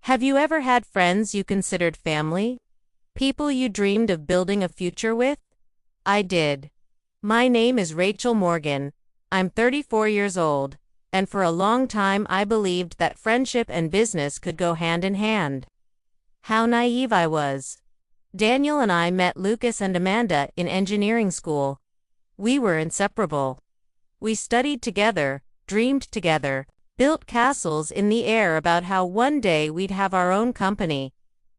Have you ever had friends you considered family? People you dreamed of building a future with? I did. My name is Rachel Morgan. I'm 34 years old, and for a long time I believed that friendship and business could go hand in hand. How naive I was. Daniel and I met Lucas and Amanda in engineering school. We were inseparable. We studied together, dreamed together, built castles in the air about how one day we'd have our own company.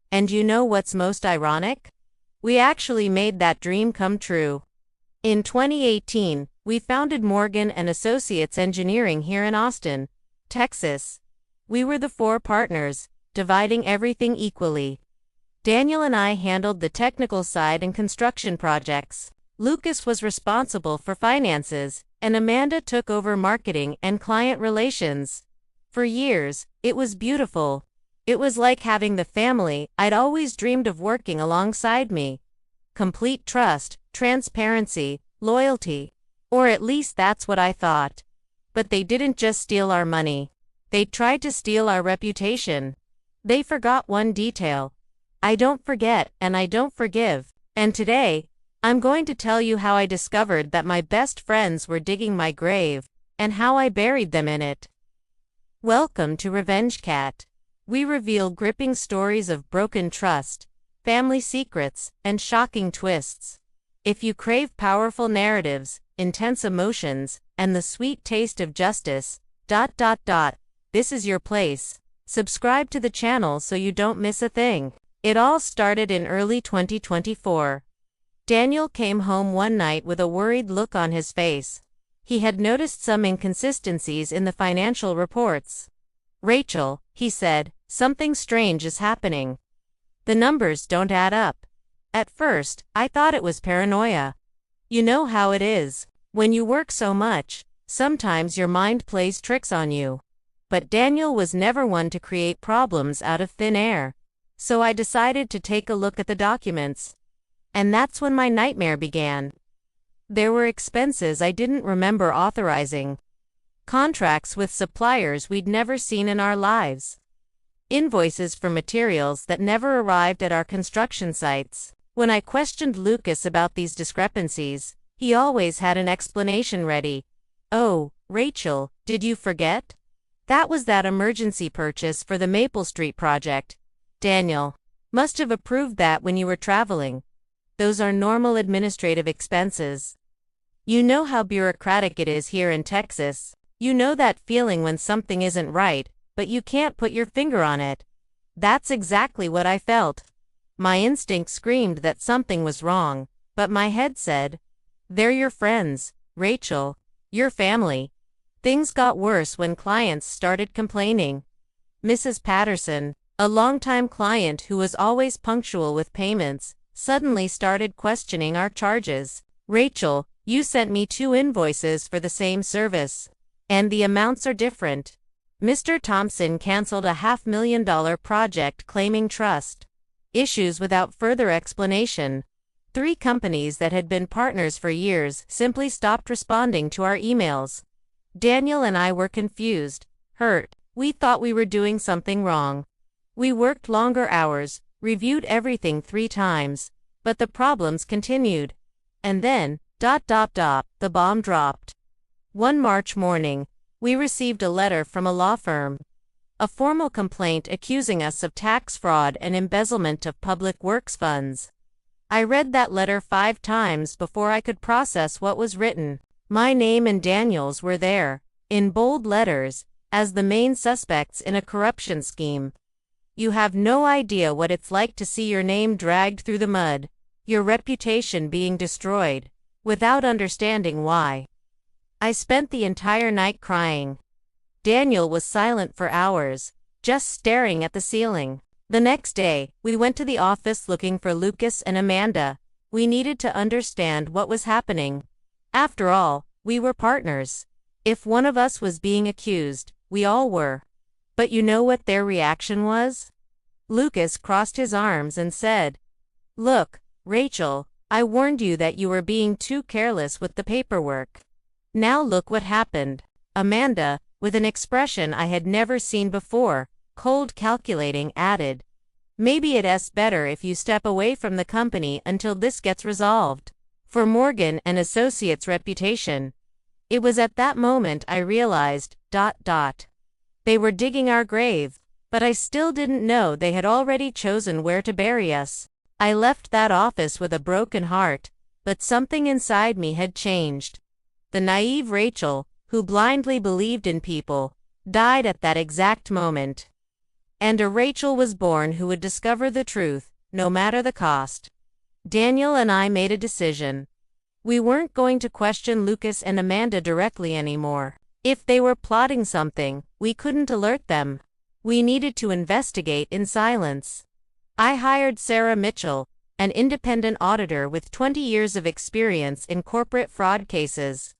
And you know what's most ironic? We actually made that dream come true. In 2018, we founded Morgan & Associates Engineering here in Austin, Texas. We were the four partners, dividing everything equally. Daniel and I handled the technical side and construction projects. Lucas was responsible for finances, and Amanda took over marketing and client relations. For years, it was beautiful. It was like having the family I'd always dreamed of working alongside me. Complete trust, transparency, loyalty. Or at least that's what I thought. But they didn't just steal our money. They tried to steal our reputation. They forgot one detail. I don't forget and I don't forgive. And today, I'm going to tell you how I discovered that my best friends were digging my grave, and how I buried them in it. Welcome to Revenge Cat. We reveal gripping stories of broken trust, family secrets, and shocking twists. If you crave powerful narratives, intense emotions, and the sweet taste of justice, this is your place. Subscribe to the channel so you don't miss a thing. It all started in early 2024. Daniel came home one night with a worried look on his face. He had noticed some inconsistencies in the financial reports. "Rachel," he said, "something strange is happening. The numbers don't add up." At first, I thought it was paranoia. You know how it is. When you work so much, sometimes your mind plays tricks on you. But Daniel was never one to create problems out of thin air. So I decided to take a look at the documents. And that's when my nightmare began. There were expenses I didn't remember authorizing. Contracts with suppliers we'd never seen in our lives. Invoices for materials that never arrived at our construction sites. When I questioned Lucas about these discrepancies, he always had an explanation ready. "Oh, Rachel, did you forget? That was that emergency purchase for the Maple Street project. Daniel must have approved that when you were traveling. Those are normal administrative expenses." You know how bureaucratic it is here in Texas. You know that feeling when something isn't right, but you can't put your finger on it. That's exactly what I felt. My instinct screamed that something was wrong, but my head said, "They're your friends, Rachel. Your family." Things got worse when clients started complaining. Mrs. Patterson, a longtime client who was always punctual with payments, suddenly started questioning our charges. "Rachel, you sent me 2 invoices for the same service, and the amounts are different." Mr. Thompson canceled a $500,000 project claiming trust issues without further explanation. 3 companies that had been partners for years simply stopped responding to our emails. Daniel and I were confused, hurt. We thought we were doing something wrong. We worked longer hours, reviewed everything 3 times, but the problems continued. And then, the bomb dropped. One March morning, we received a letter from a law firm. A formal complaint accusing us of tax fraud and embezzlement of public works funds. I read that letter 5 times before I could process what was written. My name and Daniel's were there, in bold letters, as the main suspects in a corruption scheme. You have no idea what it's like to see your name dragged through the mud, your reputation being destroyed, without understanding why. I spent the entire night crying. Daniel was silent for hours, just staring at the ceiling. The next day, we went to the office looking for Lucas and Amanda. We needed to understand what was happening. After all, we were partners. If one of us was being accused, we all were. But you know what their reaction was? Lucas crossed his arms and said, "Look, Rachel, I warned you that you were being too careless with the paperwork. Now look what happened." Amanda, with an expression I had never seen before, Cold calculating, added. Maybe it's better if you step away from the company until this gets resolved. For Morgan and Associates' reputation. It was at that moment I realized, They were digging our grave, but I still didn't know they had already chosen where to bury us. I left that office with a broken heart, but something inside me had changed. The naive Rachel, who blindly believed in people, died at that exact moment. And a Rachel was born who would discover the truth, no matter the cost. Daniel and I made a decision. We weren't going to question Lucas and Amanda directly anymore. If they were plotting something, we couldn't alert them. We needed to investigate in silence. I hired Sarah Mitchell, an independent auditor with 20 years of experience in corporate fraud cases.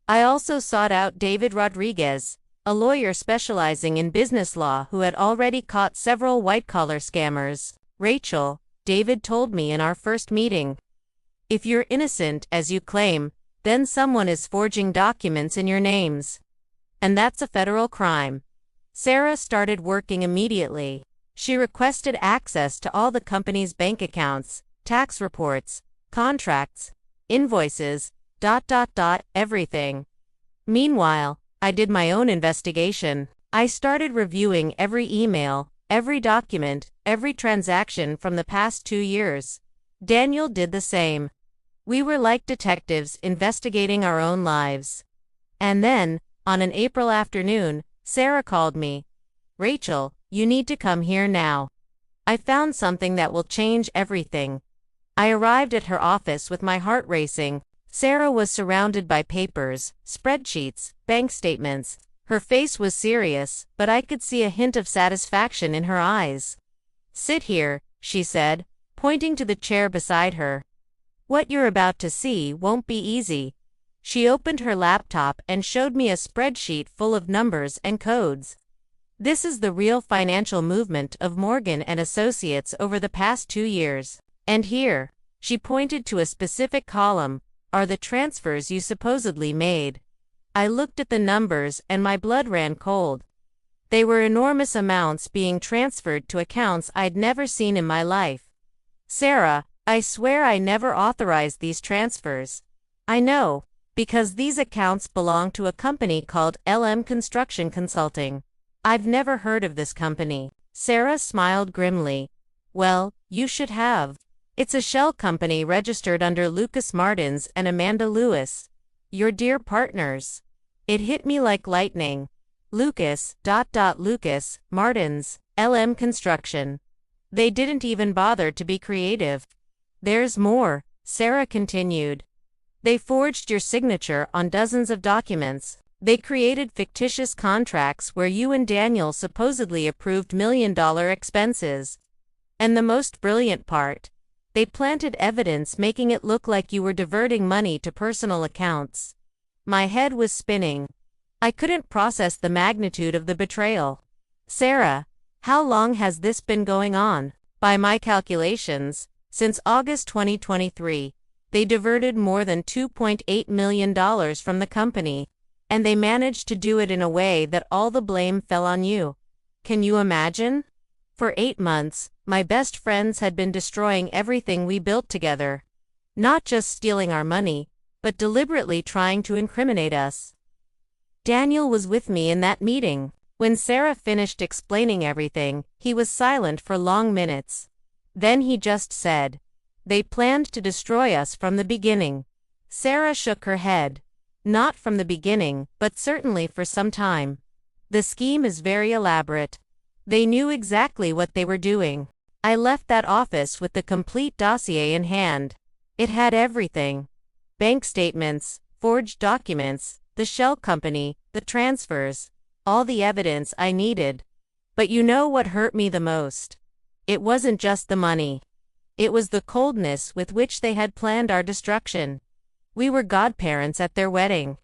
I also sought out David Rodriguez, a lawyer specializing in business law who had already caught several white-collar scammers. Rachel, David told me in our first meeting. If you're innocent, as you claim, then someone is forging documents in your names. And that's a federal crime. Sarah started working immediately. She requested access to all the company's bank accounts, tax reports, contracts, invoices, everything. Meanwhile, I did my own investigation. I started reviewing every email, every document, every transaction from the past 2 years. Daniel did the same. We were like detectives investigating our own lives. And then, on an April afternoon, Sarah called me. Rachel, you need to come here now. I found something that will change everything. I arrived at her office with my heart racing. Sarah was surrounded by papers, spreadsheets, bank statements. Her face was serious, but I could see a hint of satisfaction in her eyes. Sit here, she said, pointing to the chair beside her. What you're about to see won't be easy. She opened her laptop and showed me a spreadsheet full of numbers and codes. This is the real financial movement of Morgan and Associates over the past 2 years. And here, she pointed to a specific column, are the transfers you supposedly made. I looked at the numbers and my blood ran cold. They were enormous amounts being transferred to accounts I'd never seen in my life. Sarah, I swear I never authorized these transfers. I know, because these accounts belong to a company called LM Construction Consulting. I've never heard of this company. Sarah smiled grimly. Well, you should have. It's a shell company registered under Lucas Martins and Amanda Lewis. Your dear partners. It hit me like lightning. Lucas, Lucas, Martins, LM Construction. They didn't even bother to be creative. There's more, Sarah continued. They forged your signature on dozens of documents. They created fictitious contracts where you and Daniel supposedly approved million-dollar expenses. And the most brilliant part, they planted evidence making it look like you were diverting money to personal accounts. My head was spinning. I couldn't process the magnitude of the betrayal. Sarah, how long has this been going on? By my calculations, since August 2023, they diverted more than $2.8 million from the company, and they managed to do it in a way that all the blame fell on you. Can you imagine? For 8 months, my best friends had been destroying everything we built together. Not just stealing our money, but deliberately trying to incriminate us. Daniel was with me in that meeting. When Sarah finished explaining everything, he was silent for long minutes. Then he just said, "They planned to destroy us from the beginning." Sarah shook her head. Not from the beginning, but certainly for some time. The scheme is very elaborate. They knew exactly what they were doing. I left that office with the complete dossier in hand. It had everything. Bank statements, forged documents, the shell company, the transfers, all the evidence I needed. But you know what hurt me the most? It wasn't just the money. It was the coldness with which they had planned our destruction. We were godparents at their wedding.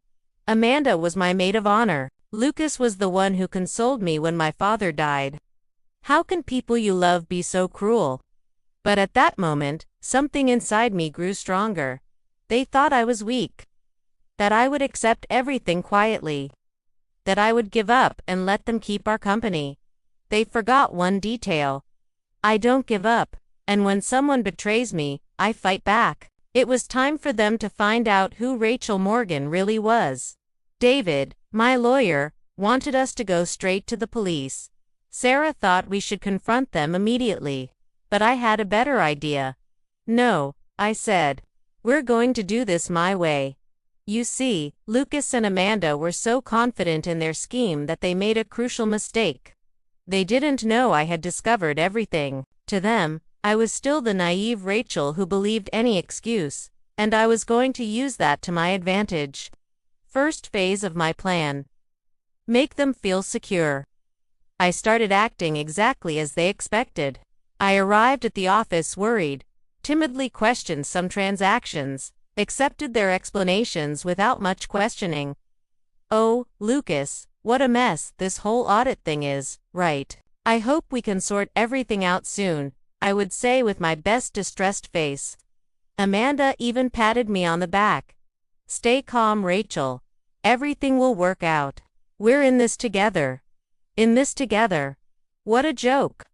Amanda was my maid of honor. Lucas was the one who consoled me when my father died. How can people you love be so cruel? But at that moment, something inside me grew stronger. They thought I was weak. That I would accept everything quietly. That I would give up and let them keep our company. they forgot one detail. I don't give up, and when someone betrays me, I fight back. It was time for them to find out who Rachel Morgan really was. David, my lawyer, wanted us to go straight to the police. Sarah thought we should confront them immediately. But I had a better idea. No, I said. We're going to do this my way. You see, Lucas and Amanda were so confident in their scheme that they made a crucial mistake. They didn't know I had discovered everything. To them, I was still the naive Rachel who believed any excuse, and I was going to use that to my advantage. First phase of my plan. Make them feel secure. I started acting exactly as they expected. I arrived at the office worried, timidly questioned some transactions, accepted their explanations without much questioning. Oh, Lucas, what a mess this whole audit thing is, right? I hope we can sort everything out soon, I would say with my best distressed face. Amanda even patted me on the back. Stay calm, Rachel. Everything will work out. We're in this together. In this together. What a joke.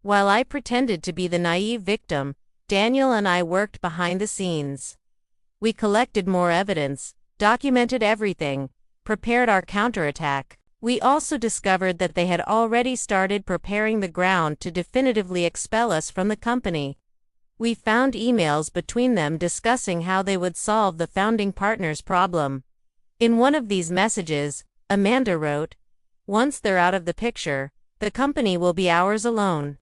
While I pretended to be the naive victim, Daniel and I worked behind the scenes. We collected more evidence, documented everything, prepared our counterattack. We also discovered that they had already started preparing the ground to definitively expel us from the company. We found emails between them discussing how they would solve the founding partners' problem. In one of these messages, Amanda wrote, "Once they're out of the picture, the company will be ours alone.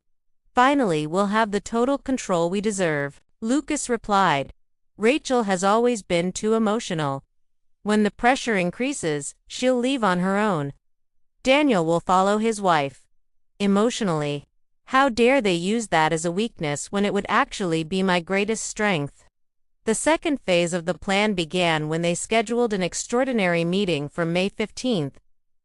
Finally, we'll have the total control we deserve." Lucas replied, "Rachel has always been too emotional. When the pressure increases, she'll leave on her own. Daniel will follow his wife. Emotionally. How dare they use that as a weakness when it would actually be my greatest strength?" The second phase of the plan began when they scheduled an extraordinary meeting for May 15th.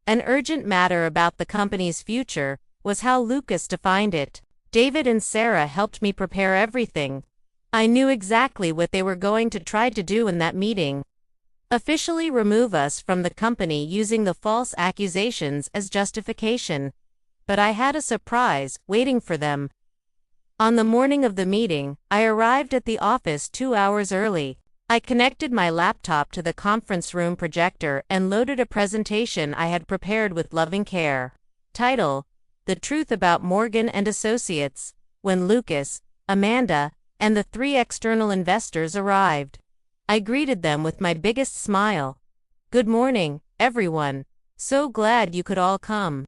An urgent matter about the company's future was how Lucas defined it. David and Sarah helped me prepare everything. I knew exactly what they were going to try to do in that meeting. Officially remove us from the company using the false accusations as justification. But I had a surprise waiting for them. On the morning of the meeting, I arrived at the office 2 hours early. I connected my laptop to the conference room projector and loaded a presentation I had prepared with loving care. Title: The Truth About Morgan and Associates, When Lucas, Amanda, and the 3 external investors arrived. I greeted them with my biggest smile. "Good morning, everyone. So glad you could all come.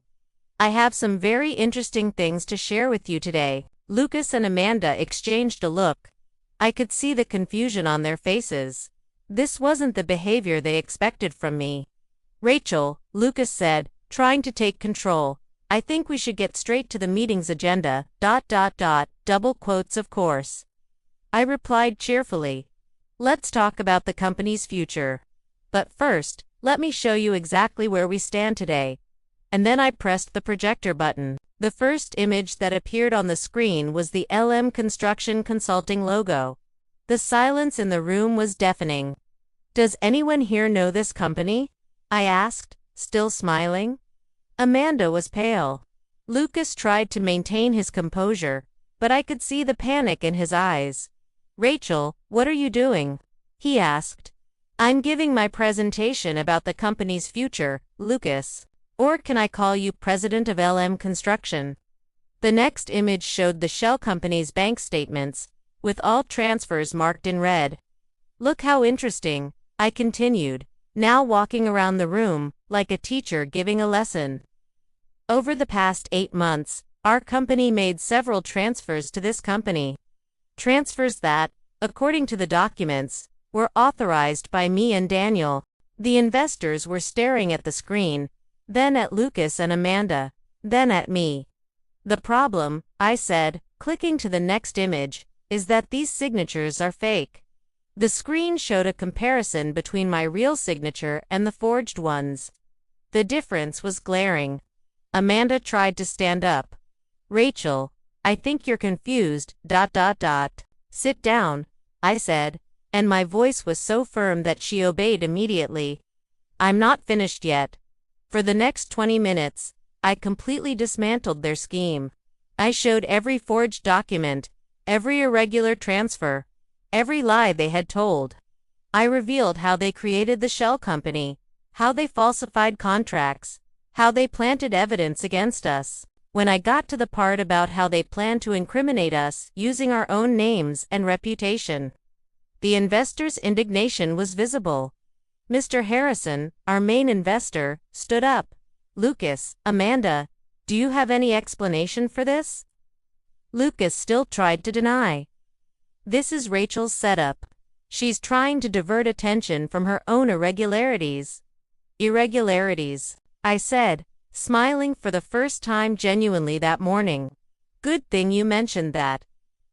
I have some very interesting things to share with you today." Lucas and Amanda exchanged a look. I could see the confusion on their faces. This wasn't the behavior they expected from me. "Rachel," Lucas said, trying to take control, "I think we should get straight to the meeting's agenda, .. double quotes of course." I replied cheerfully. "Let's talk about the company's future. But first, let me show you exactly where we stand today." And then I pressed the projector button. The first image that appeared on the screen was the LM Construction Consulting logo. The silence in the room was deafening. "Does anyone here know this company?" I asked, still smiling. Amanda was pale. Lucas tried to maintain his composure, but I could see the panic in his eyes. "Rachel, what are you doing?" he asked. "I'm giving my presentation about the company's future, Lucas. Or can I call you president of LM Construction?" The next image showed the shell company's bank statements, with all transfers marked in red. "Look how interesting," I continued, now walking around the room, like a teacher giving a lesson. "Over the past 8 months, our company made several transfers to this company. Transfers that, according to the documents, were authorized by me and Daniel." The investors were staring at the screen, then at Lucas and Amanda, then at me. "The problem," I said, clicking to the next image, "is that these signatures are fake." The screen showed a comparison between my real signature and the forged ones. The difference was glaring. Amanda tried to stand up. "Rachel, I think you're confused, .. Sit down," I said, and my voice was so firm that she obeyed immediately. "I'm not finished yet." For the next 20 minutes, I completely dismantled their scheme. I showed every forged document, every irregular transfer, every lie they had told. I revealed how they created the shell company, how they falsified contracts, how they planted evidence against us. When I got to the part about how they planned to incriminate us using our own names and reputation, the investors' indignation was visible. Mr. Harrison, our main investor, stood up. Lucas, Amanda, do you have any explanation for this? Lucas still tried to deny. This is Rachel's setup. She's trying to divert attention from her own irregularities. Irregularities, I said, smiling for the first time genuinely that morning. Good thing you mentioned that.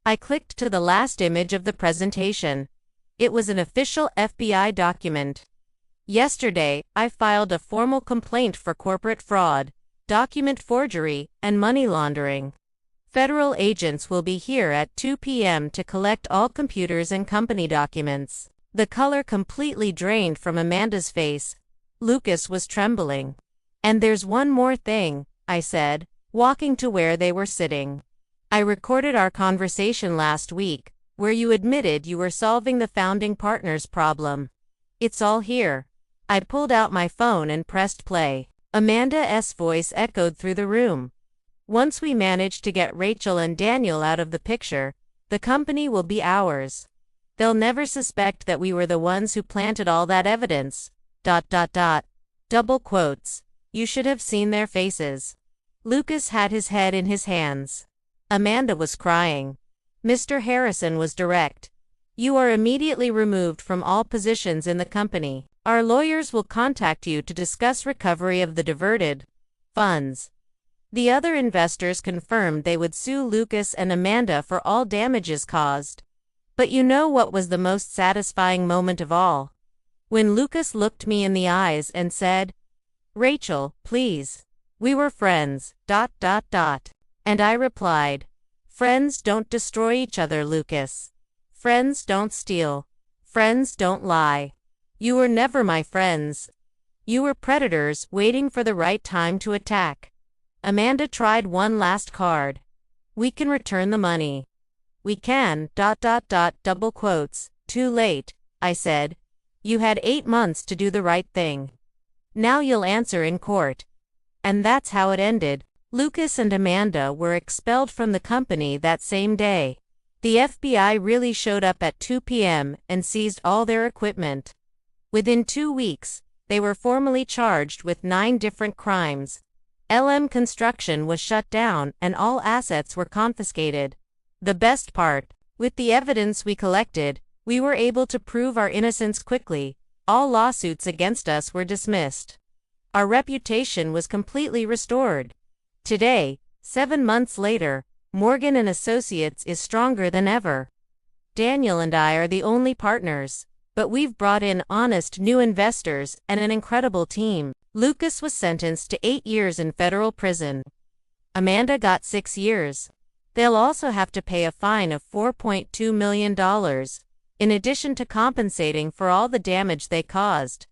I clicked to the last image of the presentation. It was an official FBI document. Yesterday, I filed a formal complaint for corporate fraud, document forgery, and money laundering. Federal agents will be here at 2 p.m. to collect all computers and company documents. The color completely drained from Amanda's face. Lucas was trembling. And there's one more thing, I said, walking to where they were sitting. I recorded our conversation last week, where you admitted you were solving the founding partners problem. It's all here. I pulled out my phone and pressed play. Amanda's voice echoed through the room. Once we manage to get Rachel and Daniel out of the picture, the company will be ours. They'll never suspect that we were the ones who planted all that evidence. ... Double quotes. You should have seen their faces. Lucas had his head in his hands. Amanda was crying. Mr. Harrison was direct. You are immediately removed from all positions in the company. Our lawyers will contact you to discuss recovery of the diverted funds. The other investors confirmed they would sue Lucas and Amanda for all damages caused. But you know what was the most satisfying moment of all? When Lucas looked me in the eyes and said, "Rachel, please. We were friends. ... And I replied, "Friends don't destroy each other, Lucas. Friends don't steal. Friends don't lie. You were never my friends. You were predators waiting for the right time to attack." Amanda tried one last card. We can return the money. We can, ... double quotes. Too late, I said. You had 8 months to do the right thing. Now you'll answer in court. And that's how it ended. Lucas and Amanda were expelled from the company that same day. The FBI really showed up at 2 p.m. and seized all their equipment. Within 2 weeks, they were formally charged with 9 different crimes. LM Construction was shut down and all assets were confiscated. The best part, with the evidence we collected, we were able to prove our innocence quickly. All lawsuits against us were dismissed. Our reputation was completely restored. Today, 7 months later, Morgan & Associates is stronger than ever. Daniel and I are the only partners, but we've brought in honest new investors and an incredible team. Lucas was sentenced to 8 years in federal prison. Amanda got 6 years. They'll also have to pay a fine of $4.2 million, in addition to compensating for all the damage they caused.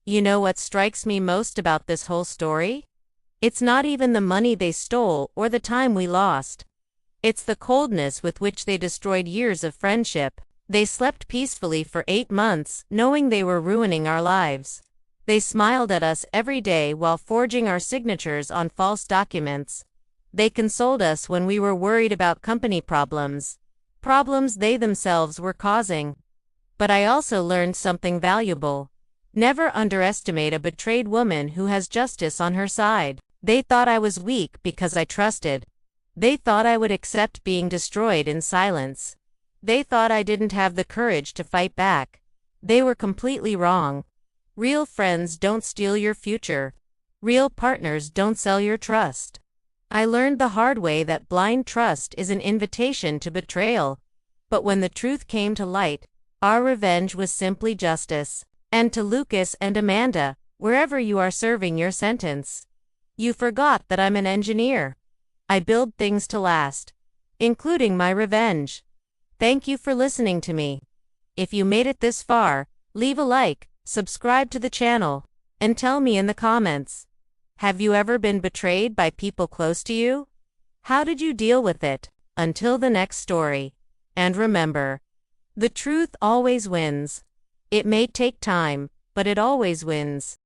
You know what strikes me most about this whole story? It's not even the money they stole or the time we lost. It's the coldness with which they destroyed years of friendship. They slept peacefully for 8 months, knowing they were ruining our lives. They smiled at us every day while forging our signatures on false documents. They consoled us when we were worried about company problems they themselves were causing. But I also learned something valuable. Never underestimate a betrayed woman who has justice on her side. They thought I was weak because I trusted. They thought I would accept being destroyed in silence. They thought I didn't have the courage to fight back. They were completely wrong. Real friends don't steal your future. Real partners don't sell your trust. I learned the hard way that blind trust is an invitation to betrayal. But when the truth came to light, our revenge was simply justice. And to Lucas and Amanda, wherever you are serving your sentence, you forgot that I'm an engineer. I build things to last, including my revenge. Thank you for listening to me. If you made it this far, leave a like, subscribe to the channel, and tell me in the comments. Have you ever been betrayed by people close to you? How did you deal with it? Until the next story. And remember, the truth always wins. It may take time, but it always wins.